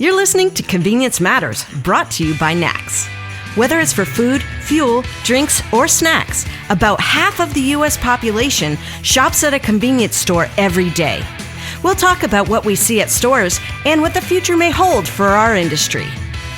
You're listening to Convenience Matters, brought to you by NACS. Whether it's for food, fuel, drinks, or snacks, about half of the U.S. population shops at a convenience store every day. We'll talk about what we see at stores and what the future may hold for our industry.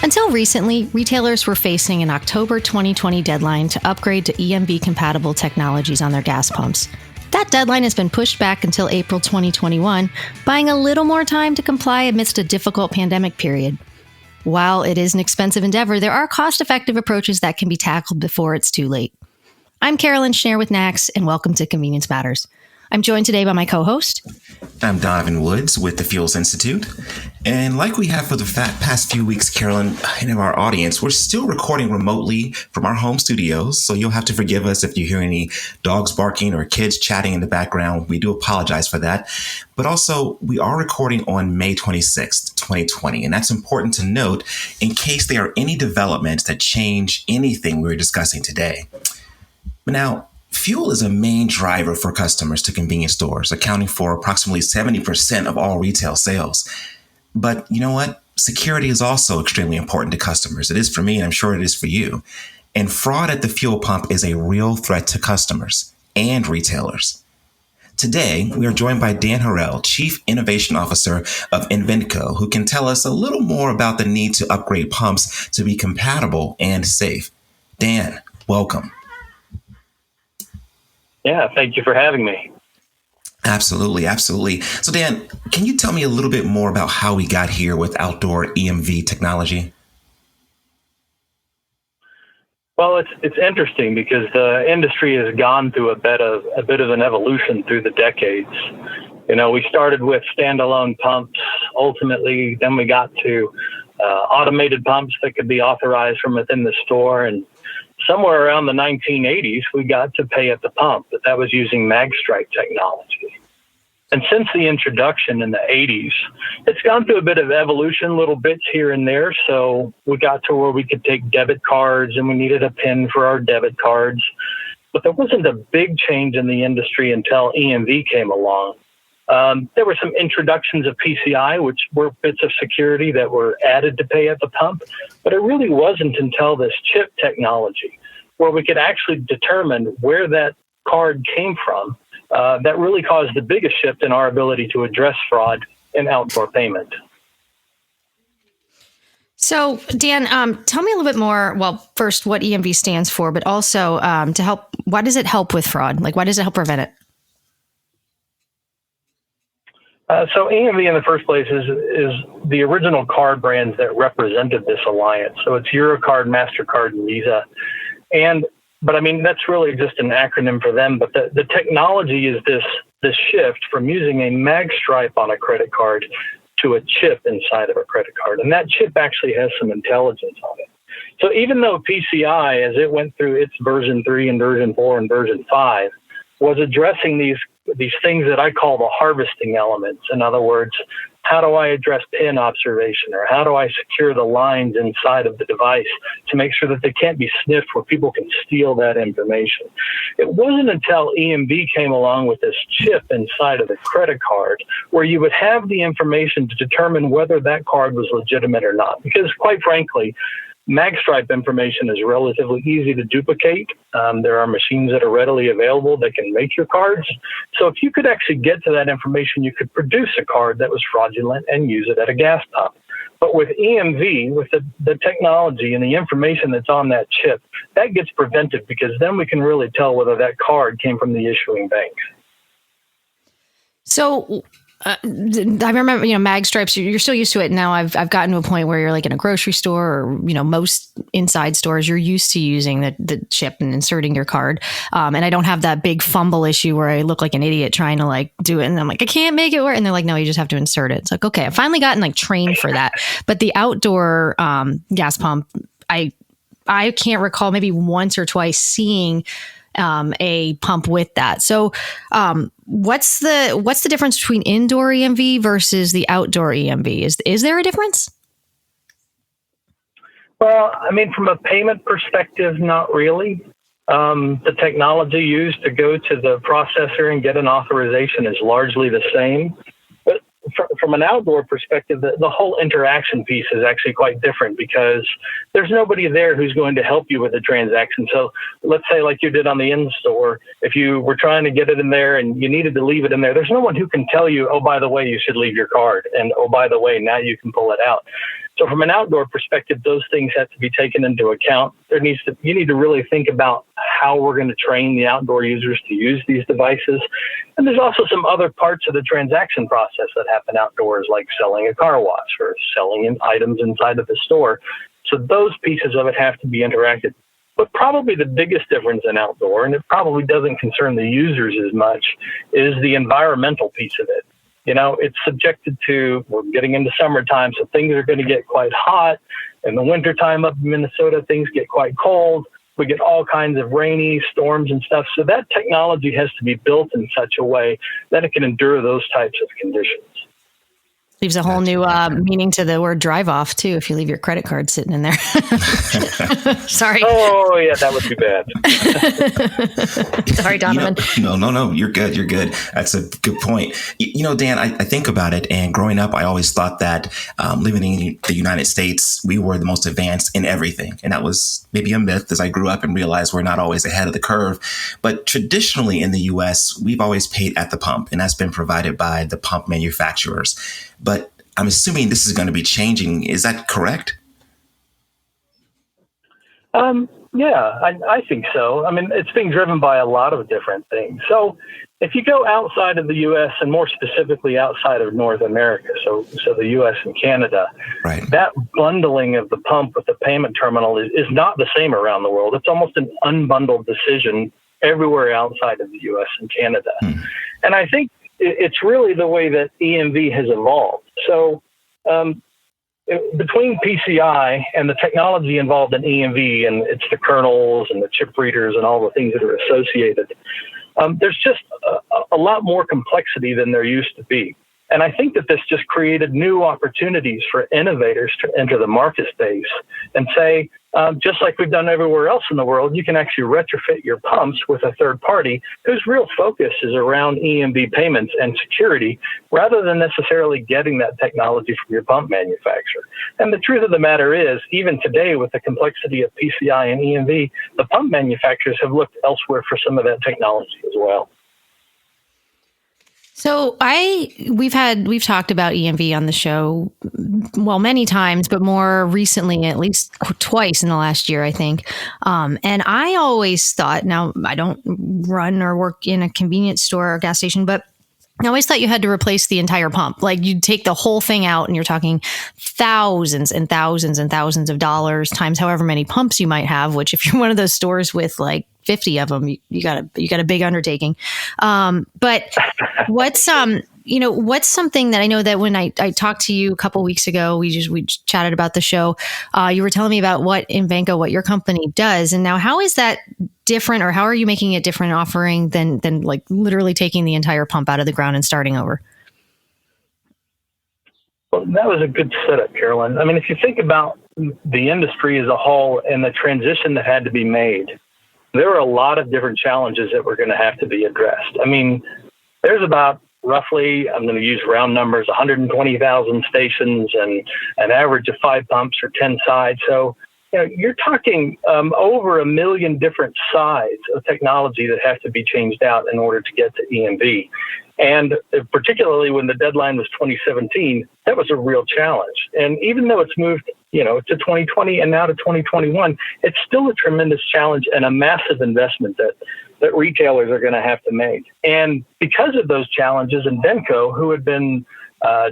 Until recently, retailers were facing an October 2020 deadline to upgrade to EMV-compatible technologies on their gas pumps. That deadline has been pushed back until April 2021, buying a little more time to comply amidst a difficult pandemic period. While it is an expensive endeavor, there are cost-effective approaches that can be tackled before it's too late. I'm Carolyn Schnare with NACS, and welcome to Convenience Matters. I'm joined today by my co-host. I'm Donovan Woods with the Fuels Institute. And like we have for the past few weeks, Carolyn, and our audience, we're still recording remotely from our home studios. So you'll have to forgive us if you hear any dogs barking or kids chatting in the background. We do apologize for that. But also, we are recording on May 26th, 2020. And that's important to note in case there are any developments that change anything we're discussing today. But now, fuel is a main driver for customers to convenience stores, accounting for approximately 70% of all retail sales. But you know what? Security is also extremely important to customers. It is for me, and I'm sure it is for you. And fraud at the fuel pump is a real threat to customers and retailers. Today, we are joined by Dan Harrell, Chief Innovation Officer of Inventco, who can tell us a little more about the need to upgrade pumps to be compatible and safe. Dan, welcome. Yeah, thank you for having me. Absolutely, absolutely. So Dan, can you tell me a little bit more about how we got here with outdoor EMV technology? Well, it's interesting because the industry has gone through a bit of an evolution through the decades. You know, we started with standalone pumps. Ultimately, then we got to automated pumps that could be authorized from within the store, and somewhere around the 1980s, we got to pay at the pump, but that was using magstripe technology. And since the introduction in the 80s, it's gone through a bit of evolution, little bits here and there. So we got to where we could take debit cards and we needed a PIN for our debit cards. But there wasn't a big change in the industry until EMV came along. There were some introductions of PCI, which were bits of security that were added to pay at the pump, but it really wasn't until this chip technology, where we could actually determine where that card came from, that really caused the biggest shift in our ability to address fraud in outdoor payment. So, Dan, tell me a little bit more, well, first, what EMV stands for, but also why does it help with fraud? Like, why does it help prevent it? So EMV in the first place is the original card brands that represented this alliance. So it's Eurocard, MasterCard, and Visa. But I mean, that's really just an acronym for them. But the technology is this shift from using a mag stripe on a credit card to a chip inside of a credit card. And that chip actually has some intelligence on it. So even though PCI, as it went through its version 3 and version 4 and version 5, was addressing these things that I call the harvesting elements. In other words, how do I address PIN observation, or how do I secure the lines inside of the device to make sure that they can't be sniffed where people can steal that information? It wasn't until EMV came along with this chip inside of the credit card where you would have the information to determine whether that card was legitimate or not. Because quite frankly, magstripe information is relatively easy to duplicate. There are machines that are readily available that can make your cards. So if you could actually get to that information, you could produce a card that was fraudulent and use it at a gas pump. But with EMV, with the technology and the information that's on that chip, that gets prevented, because then we can really tell whether that card came from the issuing bank. So I remember, mag stripes, you're still used to it. Now I've gotten to a point where you're like in a grocery store or, most inside stores, you're used to using the chip and inserting your card. And I don't have that big fumble issue where I look like an idiot trying to like do it. And I'm like, I can't make it work. And they're like, no, you just have to insert it. It's like, okay, I've finally gotten like trained for that. But the outdoor gas pump, I can't recall maybe once or twice seeing a pump with that. So what's the difference between indoor EMV versus the outdoor EMV? Is there a difference? Well, I mean, from a payment perspective, not really. The technology used to go to the processor and get an authorization is largely the same. But from an outdoor perspective, the whole interaction piece is actually quite different because there's nobody there who's going to help you with the transaction. So let's say like you did on the in-store, if you were trying to get it in there and you needed to leave it in there, there's no one who can tell you, oh, by the way, you should leave your card. And oh, by the way, now you can pull it out. So from an outdoor perspective, those things have to be taken into account. You need to really think about how we're going to train the outdoor users to use these devices. And there's also some other parts of the transaction process that happen outdoors, like selling a car wash or selling items inside of the store. So those pieces of it have to be interacted. But probably the biggest difference in outdoor, and it probably doesn't concern the users as much, is the environmental piece of it. You know, it's subjected to, we're getting into summertime, so things are going to get quite hot. In the wintertime up in Minnesota, things get quite cold. We get all kinds of rainy storms and stuff. So that technology has to be built in such a way that it can endure those types of conditions. Leaves a whole new meaning to the word drive off, too, if you leave your credit card sitting in there. Sorry. Oh, yeah, that would be bad. Sorry, Donovan. No, you're good. You're good. That's a good point. Dan, I think about it, and growing up, I always thought that living in the United States, we were the most advanced in everything. And that was maybe a myth as I grew up and realized we're not always ahead of the curve. But traditionally in the U.S., we've always paid at the pump, and that's been provided by the pump manufacturers. But I'm assuming this is going to be changing. Is that correct? Yeah, I think so. I mean, it's being driven by a lot of different things. So if you go outside of the U.S. and more specifically outside of North America, so the U.S. and Canada, right, that bundling of the pump with the payment terminal is not the same around the world. It's almost an unbundled decision everywhere outside of the U.S. and Canada. And I think it's really the way that EMV has evolved. So between PCI and the technology involved in EMV, and it's the kernels and the chip readers and all the things that are associated, there's just a lot more complexity than there used to be. And I think that this just created new opportunities for innovators to enter the market space and say, just like we've done everywhere else in the world, you can actually retrofit your pumps with a third party whose real focus is around EMV payments and security, rather than necessarily getting that technology from your pump manufacturer. And the truth of the matter is, even today with the complexity of PCI and EMV, the pump manufacturers have looked elsewhere for some of that technology as well. So we've talked about EMV on the show, well, many times, but more recently, at least twice in the last year, I think. And I always thought, now I don't run or work in a convenience store or gas station, but I always thought you had to replace the entire pump. Like you'd take the whole thing out and you're talking thousands and thousands and thousands of dollars times however many pumps you might have, which if you're one of those stores with like 50 of them, you got a big undertaking. But what's something that I know that when I talked to you a couple weeks ago, we chatted about the show. You were telling me about what your company does. And now how is that different, or how are you making it different offering than like literally taking the entire pump out of the ground and starting over? Well, that was a good setup, Carolyn. I mean, if you think about the industry as a whole and the transition that had to be made, there are a lot of different challenges that were going to have to be addressed. I mean, there's about roughly, I'm going to use round numbers, 120,000 stations and an average of 5 pumps or 10 sides. So, you're talking over 1 million different sides of technology that have to be changed out in order to get to EMV. And particularly when the deadline was 2017, that was a real challenge. And even though it's moved, to 2020 and now to 2021, it's still a tremendous challenge and a massive investment that retailers are going to have to make. And because of those challenges, Invenco, who had been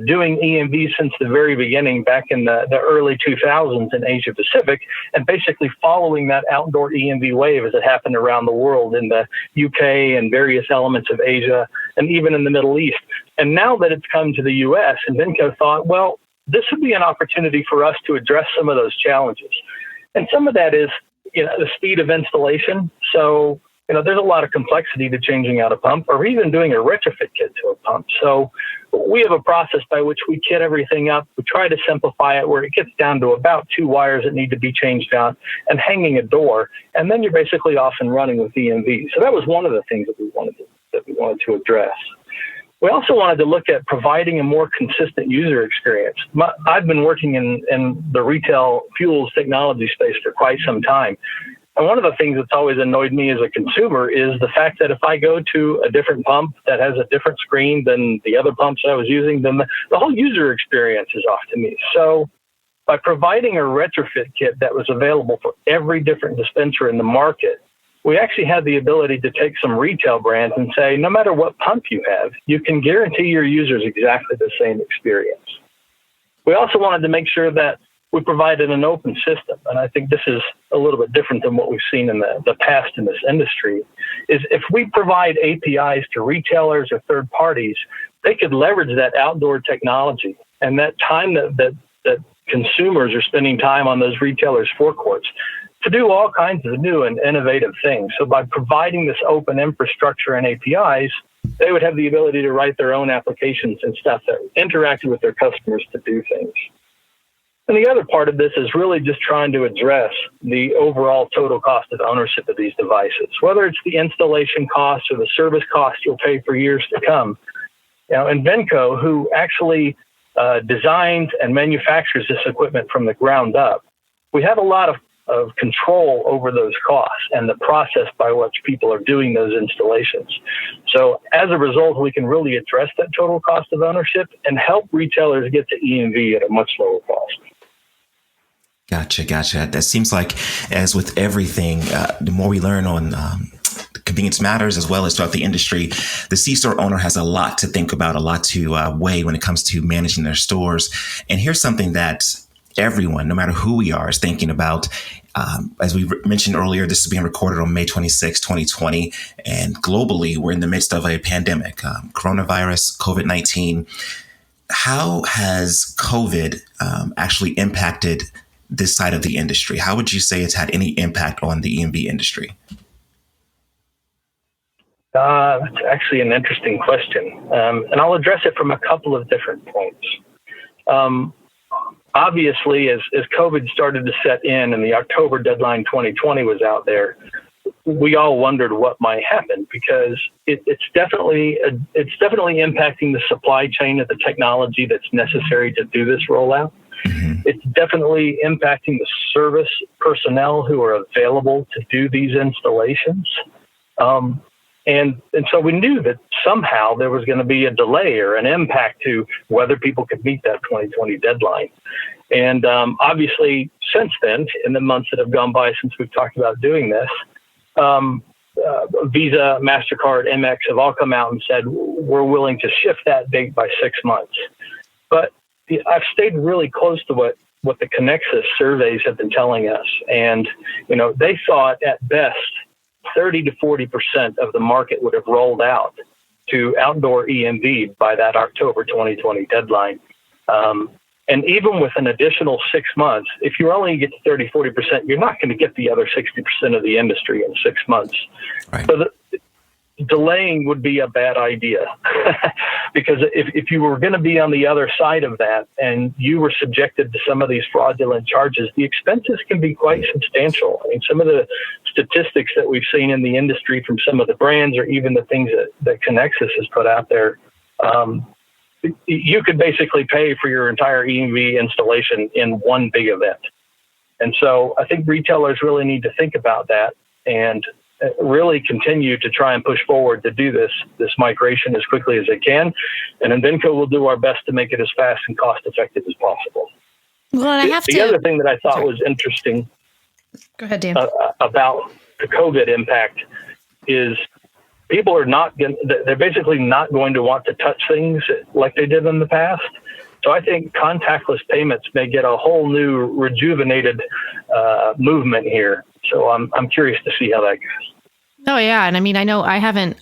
doing EMV since the very beginning back in the early 2000s in Asia Pacific, and basically following that outdoor EMV wave as it happened around the world in the UK and various elements of Asia and even in the Middle East. And now that it's come to the US, Invenco thought, well, this would be an opportunity for us to address some of those challenges. And some of that is, the speed of installation. So, there's a lot of complexity to changing out a pump or even doing a retrofit kit to a pump. So we have a process by which we kit everything up. We try to simplify it where it gets down to about 2 wires that need to be changed out and hanging a door. And then you're basically off and running with EMV. So that was one of the things that we wanted to address. We also wanted to look at providing a more consistent user experience. I've been working in the retail fuels technology space for quite some time. And one of the things that's always annoyed me as a consumer is the fact that if I go to a different pump that has a different screen than the other pumps I was using, then the whole user experience is off to me. So by providing a retrofit kit that was available for every different dispenser in the market, we actually had the ability to take some retail brands and say, no matter what pump you have, you can guarantee your users exactly the same experience. We also wanted to make sure that we provided an open system. And I think this is a little bit different than what we've seen in the past in this industry, is if we provide APIs to retailers or third parties, they could leverage that outdoor technology and that time that consumers are spending time on those retailers' forecourts to do all kinds of new and innovative things. So by providing this open infrastructure and APIs, they would have the ability to write their own applications and stuff that interacted with their customers to do things. And the other part of this is really just trying to address the overall total cost of ownership of these devices, whether it's the installation costs or the service costs you'll pay for years to come. Invenco, who actually designs and manufactures this equipment from the ground up, we have a lot of control over those costs and the process by which people are doing those installations. So as a result, we can really address that total cost of ownership and help retailers get to EMV at a much lower cost. Gotcha. That seems like, as with everything, the more we learn on convenience matters as well as throughout the industry, the C-store owner has a lot to think about, a lot to weigh when it comes to managing their stores. And here's something that everyone, no matter who we are, is thinking about. As we mentioned earlier, this is being recorded on May 26, 2020, and globally, we're in the midst of a pandemic, coronavirus, COVID-19. How has COVID actually impacted this side of the industry? How would you say it's had any impact on the EMV industry? That's actually an interesting question, and I'll address it from a couple of different points. Obviously, as COVID started to set in and the October deadline 2020 was out there, we all wondered what might happen, because it's definitely impacting the supply chain of the technology that's necessary to do this rollout. Mm-hmm. It's definitely impacting the service personnel who are available to do these installations. And so we knew that somehow there was going to be a delay or an impact to whether people could meet that 2020 deadline. And obviously, since then, in the months that have gone by since we've talked about doing this, Visa, MasterCard, Amex have all come out and said, we're willing to shift that date by 6 months. But I've stayed really close to what the Connexus surveys have been telling us. And, they thought at best 30 to 40% of the market would have rolled out to outdoor EMV by that October 2020 deadline. And even with an additional 6 months, if you only get to 30, 40%, you're not going to get the other 60% of the industry in 6 months. Right. So delaying would be a bad idea because if you were going to be on the other side of that and you were subjected to some of these fraudulent charges, the expenses can be quite substantial. I mean, some of the statistics that we've seen in the industry from some of the brands or even the things that Connexus has put out there, you could basically pay for your entire EMV installation in one big event. And so I think retailers really need to think about that and really continue to try and push forward to do this migration as quickly as they can. And Invenco will do our best to make it as fast and cost effective as possible. Well, the other thing that I thought was interesting Go ahead, Dan. About the COVID impact is people are they're basically not going to want to touch things like they did in the past. So I think contactless payments may get a whole new rejuvenated movement here. So I'm curious to see how that goes. Oh yeah, and I mean, I know I haven't.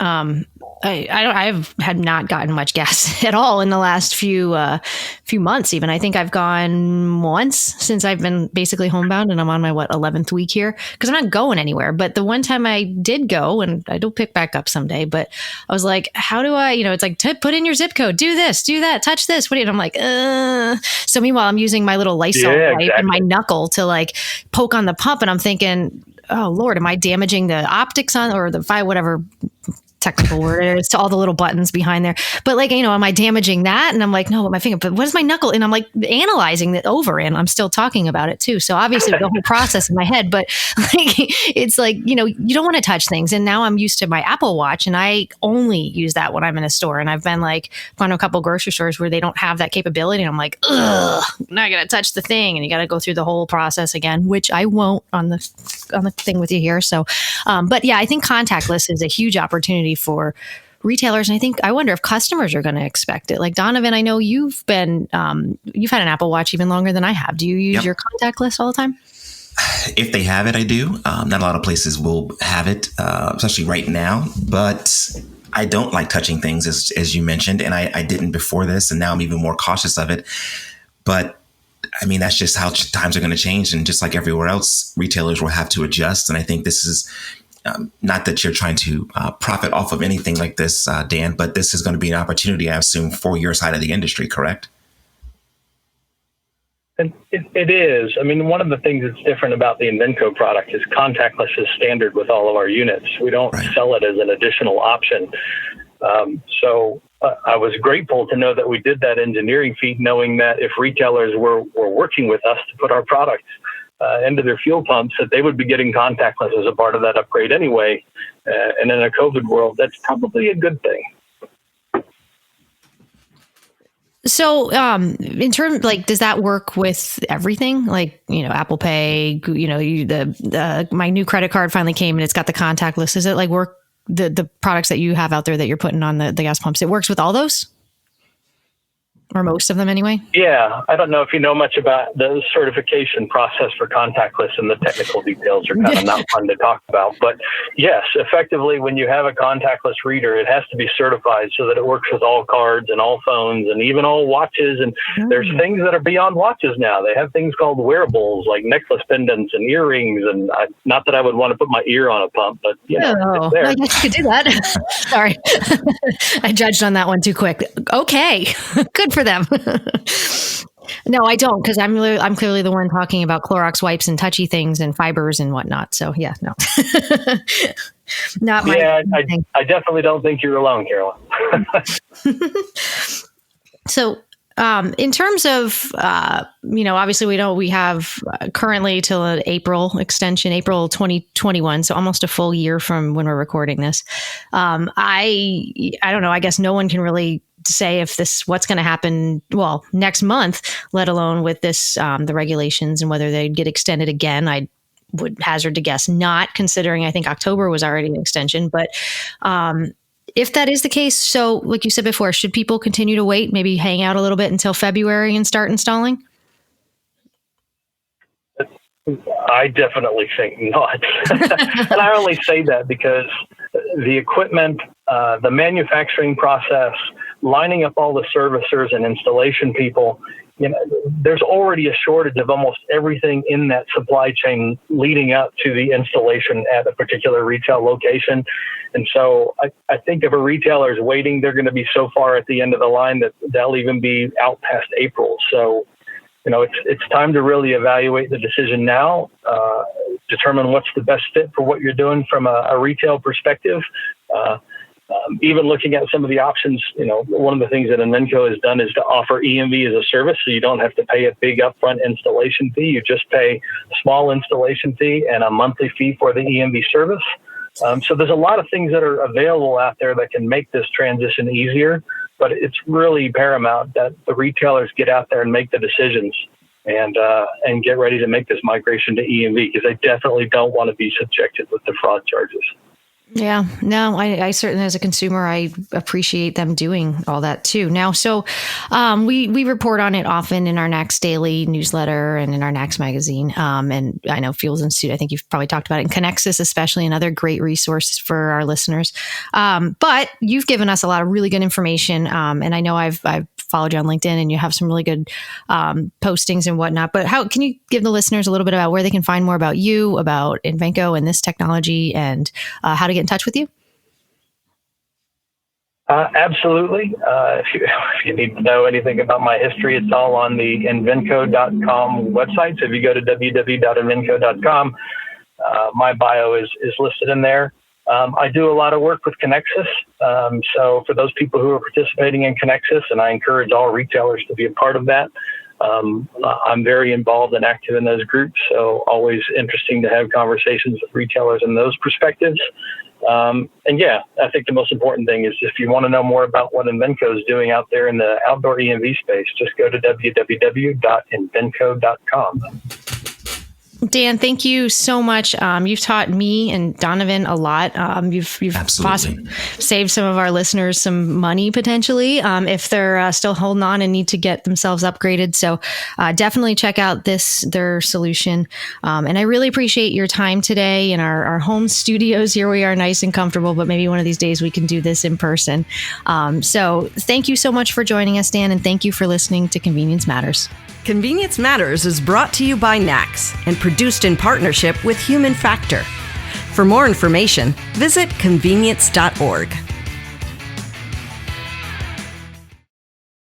I've had not gotten much gas at all in the last few months. Even I think I've gone once since I've been basically homebound, and I'm on my 11th week here because I'm not going anywhere. But the one time I did go, and I don't pick back up someday, but I was like, how do I? It's like put in your zip code, do this, do that, touch this. What? And I'm like, So meanwhatear, I'm using my little Lysol wipe and my knuckle to like poke on the pump, and I'm thinking, oh Lord, am I damaging the optics on or the whatever technical word is to all the little buttons behind there. But like, am I damaging that? And I'm like, no, with my finger, but what is my knuckle? And I'm like analyzing it over and I'm still talking about it too. So obviously the whole process in my head, but like, it's like, you don't want to touch things. And now I'm used to my Apple Watch and I only use that when I'm in a store. And I've been like, gone to a couple grocery stores where they don't have that capability. And I'm like, ugh, now I got to touch the thing and you got to go through the whole process again, which I won't on the thing with you here. So, but yeah, I think contactless is a huge opportunity for retailers. And I wonder if customers are going to expect it. Like Donovan, I know you've had an Apple Watch even longer than I have. Do you use your contactless all the time? If they have it, I do. Not a lot of places will have it, especially right now. But I don't like touching things, as you mentioned, and I didn't before this, and now I'm even more cautious of it. But I mean, that's just how times are going to change. And just like everywhere else, retailers will have to adjust. And I think this is not that you're trying to profit off of anything like this, Dan, but this is going to be an opportunity, I assume, for your side of the industry, correct? And it is. I mean, one of the things that's different about the Invenco product is contactless is standard with all of our units. We don't sell it as an additional option. So I was grateful to know that we did that engineering feat, knowing that if retailers were working with us to put our products into their fuel pumps, that they would be getting contactless as a part of that upgrade anyway. And in a COVID world, that's probably a good thing. So, in terms, like, does that work with everything? Like, Apple Pay, my new credit card finally came and it's got the contactless. Does it like work the products that you have out there that you're putting on the gas pumps? It works with all those? Or most of them anyway? Yeah. I don't know if you know much about the certification process for contactless, and the technical details are kind of not fun to talk about. But yes, effectively, when you have a contactless reader, it has to be certified so that it works with all cards and all phones and even all watches. And there's things that are beyond watches now. They have things called wearables like necklace pendants and earrings. And not that I would want to put my ear on a pump, but it's there. I guess you could do that. Sorry. I judged on that one too quick. Okay. Good for them. No, I don't, because I'm clearly the one talking about Clorox wipes and touchy things and fibers and whatnot. So yeah, no, not my. Yeah, I definitely don't think you're alone, Carolyn. So, in terms of, obviously we have currently till an April extension, April 2021. So almost a full year from when we're recording this. I don't know. I guess no one can really say if what's going to happen, next month, let alone with this, the regulations and whether they'd get extended again. I would hazard to guess not, considering I think October was already an extension, but, if that is the case, so like you said before, should people continue to wait, maybe hang out a little bit until February and start installing? I definitely think not. And I only say that because the equipment, the manufacturing process, lining up all the servicers and installation people, there's already a shortage of almost everything in that supply chain leading up to the installation at a particular retail location. And so I think if a retailer is waiting, they're going to be so far at the end of the line that they'll even be out past April. So, it's time to really evaluate the decision now, determine what's the best fit for what you're doing from a retail perspective. Even looking at some of the options, one of the things that Invenco has done is to offer EMV as a service. So you don't have to pay a big upfront installation fee. You just pay a small installation fee and a monthly fee for the EMV service. So there's a lot of things that are available out there that can make this transition easier, but it's really paramount that the retailers get out there and make the decisions and get ready to make this migration to EMV, because they definitely don't want to be subjected with the fraud charges. Yeah, no, I certainly, as a consumer, I appreciate them doing all that too. Now, so we report on it often in our NACS daily newsletter and in our NACS magazine. And I know Fuels Institute, I think you've probably talked about it, and Connexus especially, another great resource for our listeners. But you've given us a lot of really good information. And I know I've followed you on LinkedIn and you have some really good postings and whatnot. But how can you give the listeners a little bit about where they can find more about you, about Invenco and this technology, and how to get in touch with you? Absolutely. If you need to know anything about my history, it's all on the Invenco.com website. So if you go to www.invenco.com, my bio is listed in there. I do a lot of work with Connexus. So for those people who are participating in Connexus, and I encourage all retailers to be a part of that, I'm very involved and active in those groups. So always interesting to have conversations with retailers in those perspectives. And yeah, I think the most important thing is if you want to know more about what Invenco is doing out there in the outdoor EMV space, just go to www.invenco.com. Dan, thank you so much. You've taught me and Donovan a lot. You've saved some of our listeners some money potentially if they're still holding on and need to get themselves upgraded. So definitely check out their solution. And I really appreciate your time today in our home studios. Here we are, nice and comfortable, but maybe one of these days we can do this in person. So thank you so much for joining us, Dan, and thank you for listening to Convenience Matters. Convenience Matters is brought to you by NACS and produced in partnership with Human Factor. For more information, visit convenience.org.